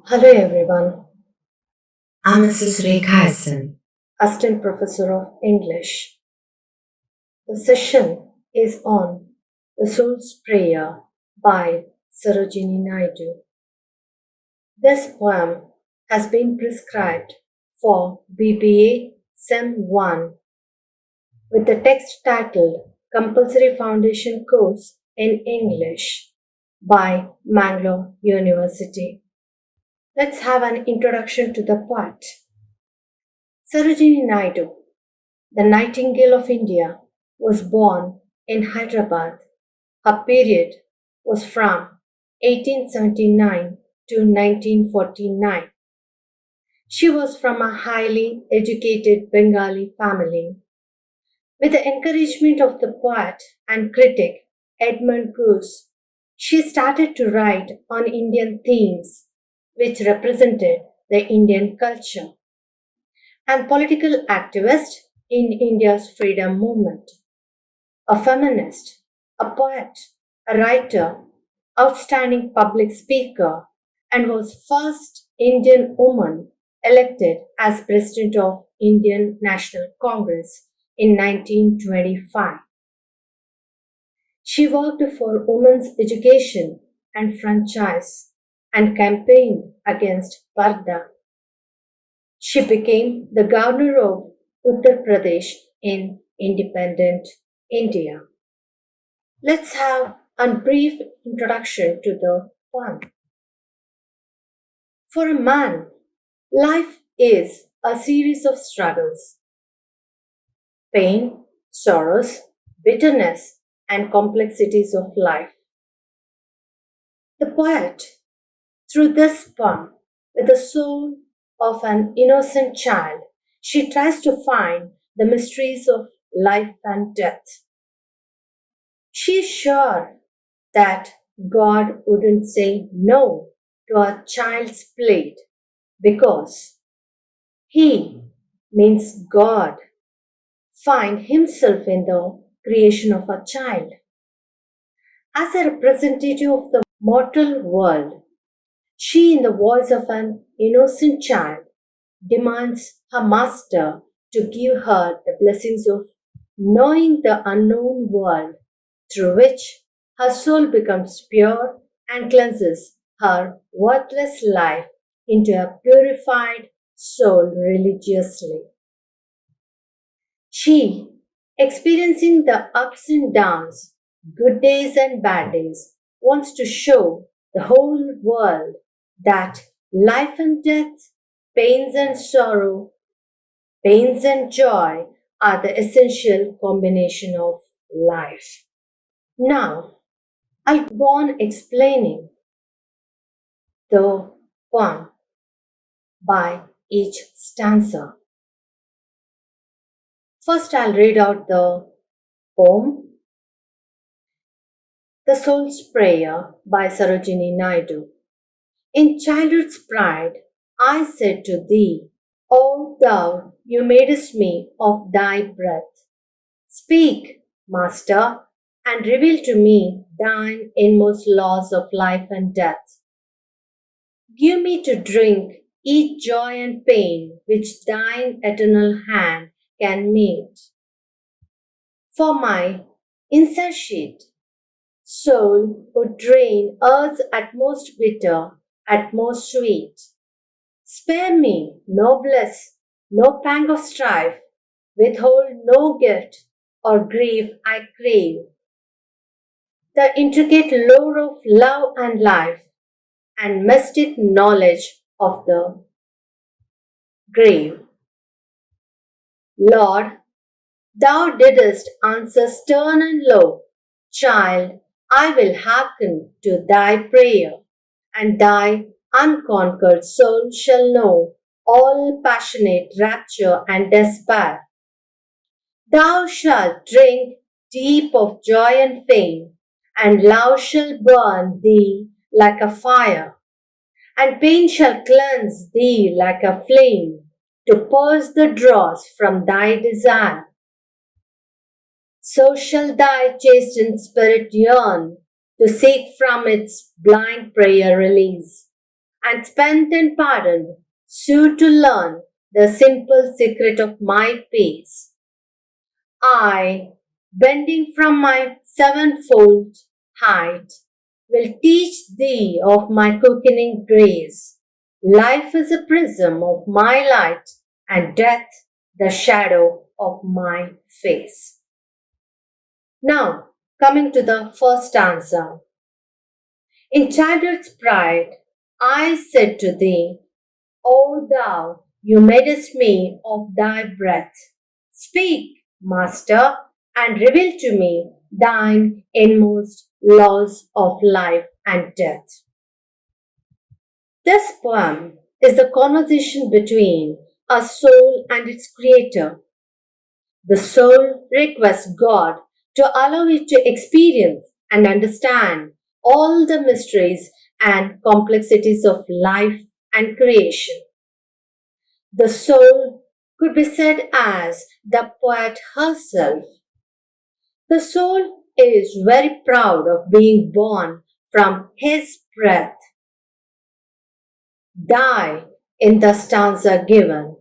Hello everyone, I'm Mrs. Rekha Hassan. Assistant Professor of English. The session is on The Soul's Prayer by Sarojini Naidu. This poem has been prescribed for BBA Sem 1 with the text titled Compulsory Foundation Course in English by Mangalore University. Let's have an introduction to the poet. Sarojini Naidu, the Nightingale of India, was born in Hyderabad. Her period was from 1879 to 1949. She was from a highly educated Bengali family. With the encouragement of the poet and critic Edmund Goose, she started to write on Indian themes which represented the Indian culture, and political activist in India's freedom movement, a feminist, a poet, a writer, outstanding public speaker, and was first Indian woman elected as president of Indian National Congress in 1925. She worked for women's education and franchise and campaigned against Parda. She became the governor of Uttar Pradesh in independent India. Let's have a brief introduction to the poem. For a man, life is a series of struggles, pain, sorrows, bitterness, and complexities of life. The poet, through this poem, with the soul of an innocent child, she tries to find the mysteries of life and death. She is sure that God wouldn't say no to a child's plate because He, means God, find Himself in the creation of a child. As a representative of the mortal world, she, in the voice of an innocent child, demands her master to give her the blessings of knowing the unknown world through which her soul becomes pure and cleanses her worthless life into a purified soul religiously. She, experiencing the ups and downs, good days and bad days, wants to show the whole world that life and death, pains and sorrow, pains and joy are the essential combination of life. Now, I'll go on explaining the poem by each stanza. First, I'll read out the poem, The Soul's Prayer by Sarojini Naidu. In childhood's pride, I said to thee, O thou, you madest me of thy breath. Speak, Master, and reveal to me thine inmost laws of life and death. Give me to drink each joy and pain which thine eternal hand can meet. For my insatiate soul would drain earth's utmost bitter, utmost sweet. Spare me no bliss, no pang of strife, withhold no gift or grief I crave. The intricate lore of love and life, and mystic knowledge of the grave. Lord, thou didst answer stern and low, Child, I will hearken to thy prayer, and thy unconquered soul shall know all passionate rapture and despair. Thou shalt drink deep of joy and pain, and love shall burn thee like a fire, and pain shall cleanse thee like a flame, to purge the dross from thy desire. So shall thy chastened spirit yearn to seek from its blind prayer release, and spent and pardoned, sue to learn the simple secret of my peace. I, bending from my sevenfold height, will teach thee of my quickening grace. Life is a prism of my light, and death the shadow of my face. Now, coming to the first stanza. In childhood's pride, I said to thee, O thou, you madest me of thy breath. Speak, Master, and reveal to me thine inmost laws of life and death. This poem is the conversation between a soul and its creator. The soul requests God to allow it to experience and understand all the mysteries and complexities of life and creation. The soul could be said as the poet herself. The soul is very proud of being born from his breath. Die in the stanza given.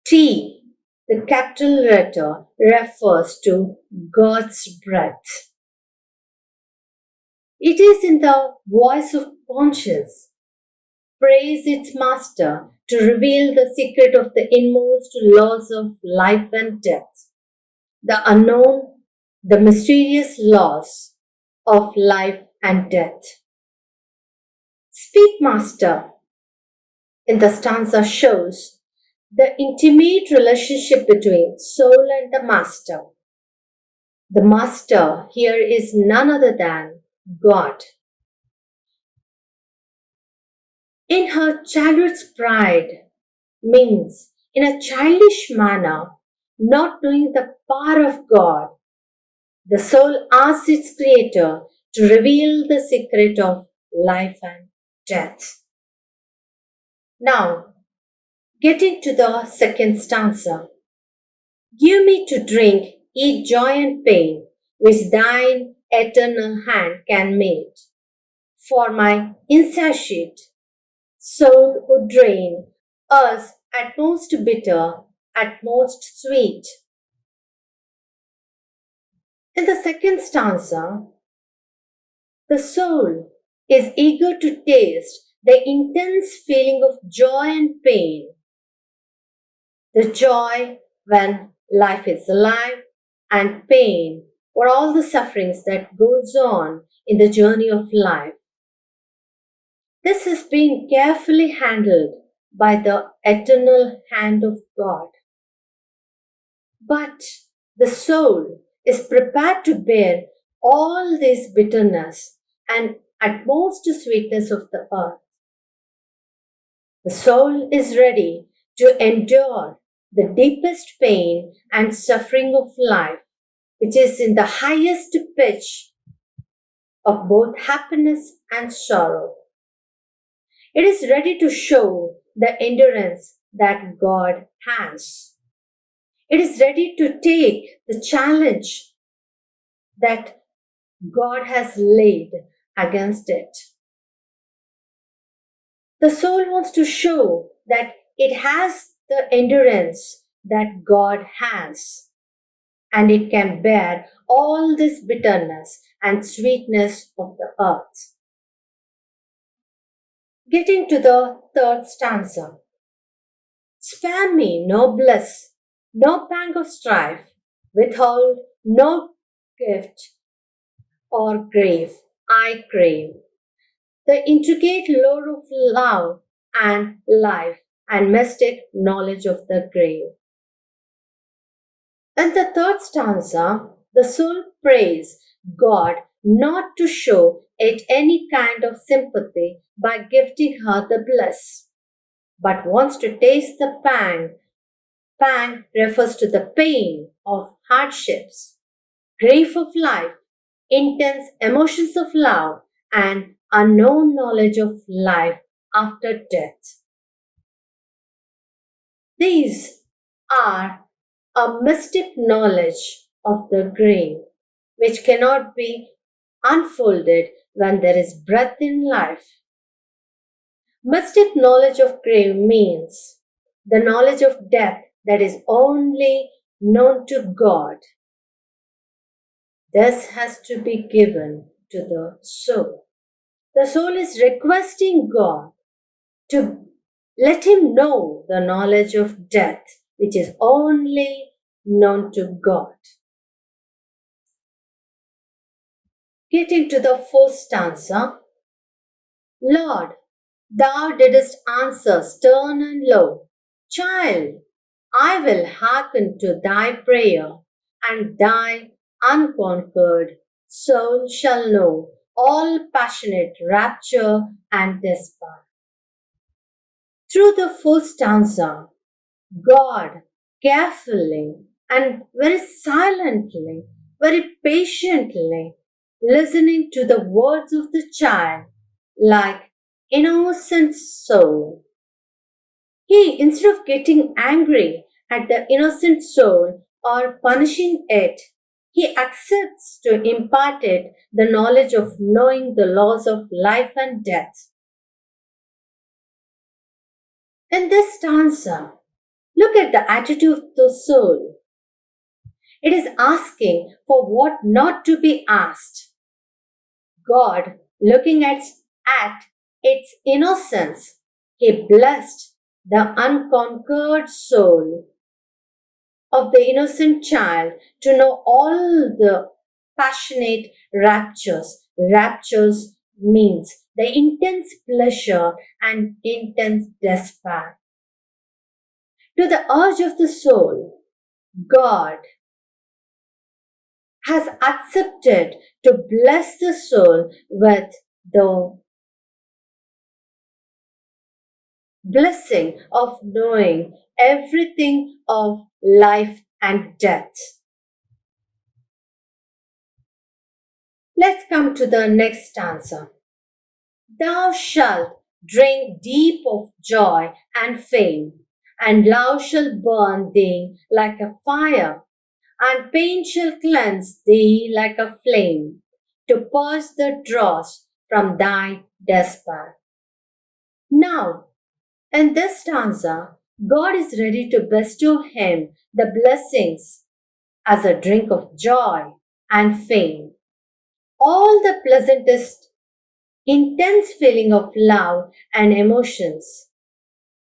T, the capital letter, refers to God's breath. It is in the voice of conscience. Praise its master to reveal the secret of the inmost laws of life and death, the unknown, the mysterious laws of life and death. Speak, Master, in the stanza shows the intimate relationship between soul and the master. The master here is none other than God. In her childhood's pride means in a childish manner, not knowing the power of God, the soul asks its creator to reveal the secret of life and death. Now, getting to the second stanza. Give me to drink each joy and pain which thine eternal hand can make. For my insatiate soul would drain us at most bitter, at most sweet. In the second stanza, the soul is eager to taste the intense feeling of joy and pain. The joy when life is alive, and pain for all the sufferings that goes on in the journey of life. This has been carefully handled by the eternal hand of God. But the soul is prepared to bear all this bitterness and utmost sweetness of the earth. The soul is ready to endure the deepest pain and suffering of life, which is in the highest pitch of both happiness and sorrow. It is ready to show the endurance that God has. It is ready to take the challenge that God has laid against it. The soul wants to show that it has the endurance that God has, and it can bear all this bitterness and sweetness of the earth. Getting to the third stanza. Spare me no bliss, no pang of strife, withhold no gift or grave I crave. The intricate lore of love and life and mystic knowledge of the grave. In the third stanza, the soul prays God not to show it any kind of sympathy by gifting her the bliss, but wants to taste the pang. Pang refers to the pain of hardships, grief of life, intense emotions of love, and unknown knowledge of life after death. These are a mystic knowledge of the grave, which cannot be unfolded when there is breath in life. Mystic knowledge of grave means the knowledge of death that is only known to God. This has to be given to the soul. The soul is requesting God to let him know the knowledge of death, which is only known to God. Getting to the fourth stanza. Lord, thou didst answer stern and low, Child, I will hearken to thy prayer, and thy unconquered soul shall know all passionate rapture and despair. Through the fourth stanza, God carefully and very silently, very patiently listening to the words of the child like innocent soul. He, instead of getting angry at the innocent soul or punishing it, he accepts to impart it the knowledge of knowing the laws of life and death. In this stanza, look at the attitude of the soul. It is asking for what not to be asked. God, looking at its innocence, he blessed the unconquered soul of the innocent child to know all the passionate raptures. Raptures means the intense pleasure and intense despair. To the urge of the soul, God has accepted to bless the soul with the blessing of knowing everything of life and death. Let's come to the next stanza. Thou shalt drink deep of joy and fame, and love shall burn thee like a fire, and pain shall cleanse thee like a flame, to purge the dross from thy despair. Now, in this stanza, God is ready to bestow him the blessings as a drink of joy and fame. All the pleasantest, intense feeling of love and emotions,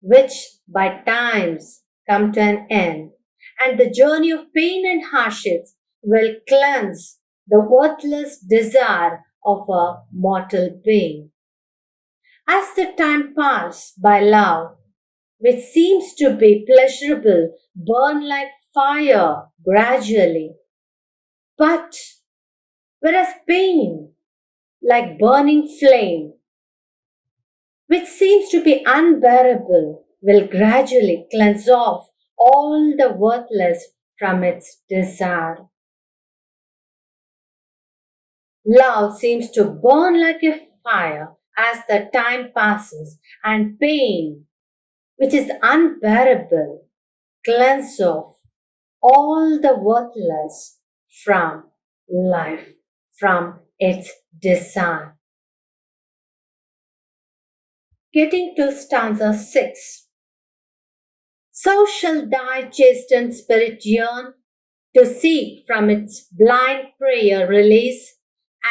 which by times come to an end, and the journey of pain and hardships will cleanse the worthless desire of a mortal being. As the time passes by, love, which seems to be pleasurable, burn like fire gradually. But whereas pain, like burning flame, which seems to be unbearable, will gradually cleanse off all the worthless from its desire. Love seems to burn like a fire as the time passes, and pain, which is unbearable, cleanse off all the worthless from life, from its desire. Getting to stanza 6. So shall thy chastened spirit yearn to seek from its blind prayer release,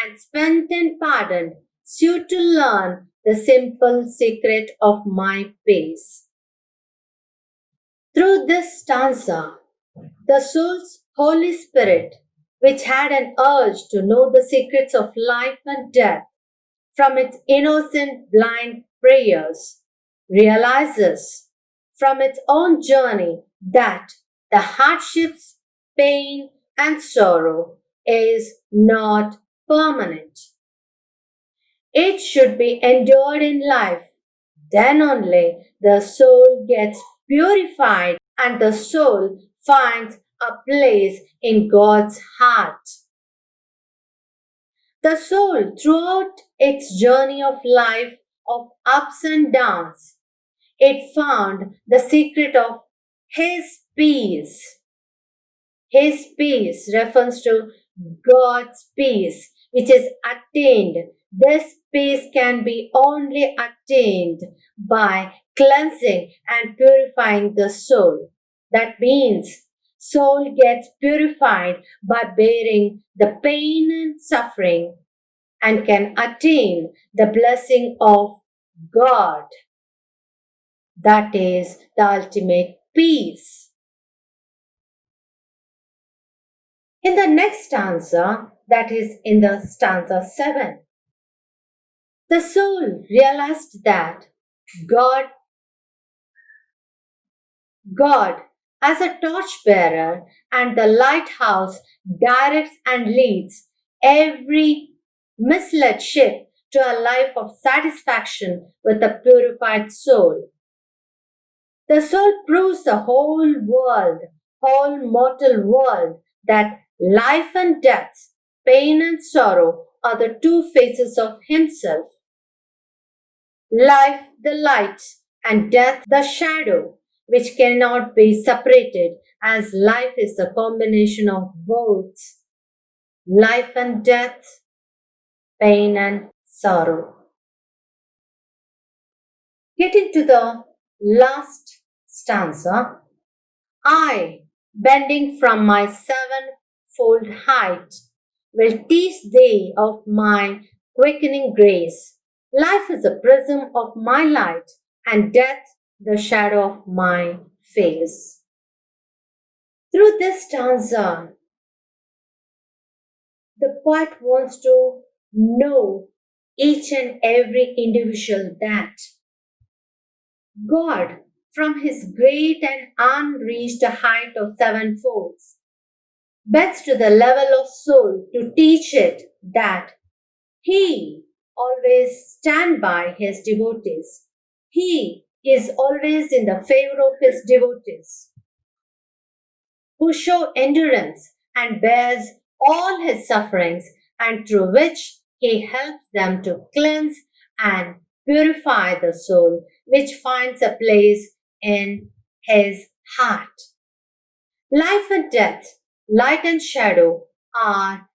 and spent and pardoned sue to learn the simple secret of my peace. Through this stanza, the soul's Holy Spirit, which had an urge to know the secrets of life and death from its innocent blind prayers, realizes from its own journey that the hardships, pain, and sorrow is not permanent. It should be endured in life. Then only the soul gets purified and the soul finds a place in God's heart. The soul, throughout its journey of life of ups and downs, it found the secret of His peace. His peace refers to God's peace, which is attained This peace can be only attained by cleansing and purifying the soul. That means soul gets purified by bearing the pain and suffering and can attain the blessing of God. That is the ultimate peace. In the next stanza, that is in the stanza 7, the soul realized that God, as a torchbearer and the lighthouse, directs and leads every misled ship to a life of satisfaction with a purified soul. The soul proves the whole mortal world, that life and death, pain and sorrow are the two faces of himself. Life, the light, and death, the shadow, which cannot be separated, as life is the combination of both life and death, pain and sorrow. Getting to the last stanza, I, bending from my sevenfold height, will teach thee of my quickening grace. Life is the prism of my light, and death the shadow of my face. Through this stanza, the poet wants to know each and every individual that God, from his great and unreached height of sevenfolds, bends to the level of soul to teach it that he always stand by his devotees. He is always in the favor of his devotees, who show endurance and bears all his sufferings, and through which he helps them to cleanse and purify the soul, which finds a place in his heart. Life and death, light and shadow are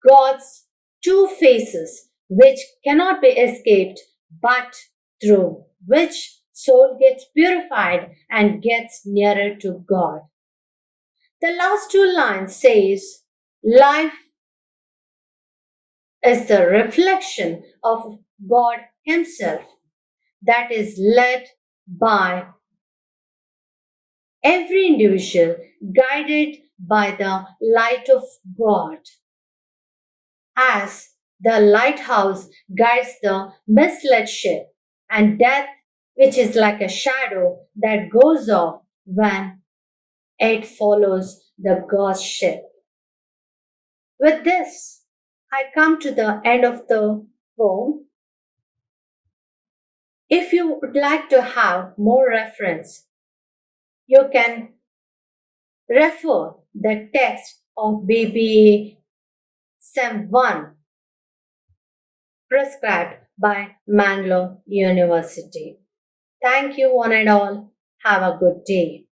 God's two faces, which cannot be escaped, but through which soul gets purified and gets nearer to God. The last two lines says, life is the reflection of God himself that is led by every individual, guided by the light of God. As the lighthouse guides the misled ship, and death, which is like a shadow that goes off when it follows the God's ship. With this, I come to the end of the poem. If you would like to have more reference, you can refer the text of BBA Sem 1 prescribed by Mangalore University. Thank you one and all. Have a good day.